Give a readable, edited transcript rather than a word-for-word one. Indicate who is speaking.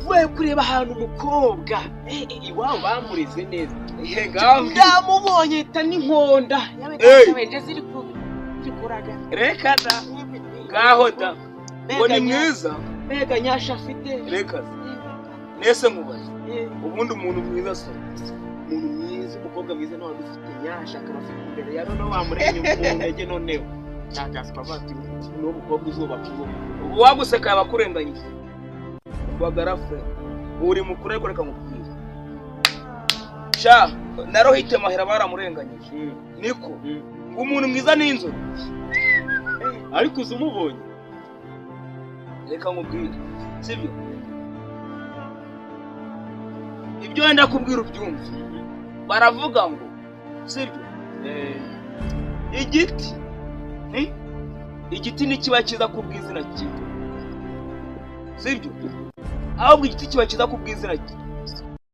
Speaker 1: navuye kureba ahantu umukobwa iwabo bamurize neza
Speaker 2: ngaho
Speaker 1: ndamubonye hita n'inkonda yabeje ziri kuraga
Speaker 2: reka da ngaho da ngo ni mwiza
Speaker 1: mbega nyasha afite
Speaker 2: reka nese nkubaze ubundi umuntu mwiza se
Speaker 1: umuntu mwiza umukobwa mwiza nawe ufite nyasha akaba afite imbere ya none wamurenya umwenge noneho cyangwa bati no mukobwa uzuba kubo
Speaker 2: waguseka yabakurenganye bagarafe uri mukure ko reka mubwire sha narohite mahera baramurenganyije niko umuntu mwiza n'inzo
Speaker 1: ariko uzumubonye
Speaker 2: reka mubwire sibyo ibyo wenda kubwira ubyumve baravuga ngo sibyo igiti ni kiba kiza kubwizina cyiza sibyo ahubwo igiti kiba kiza kubwizina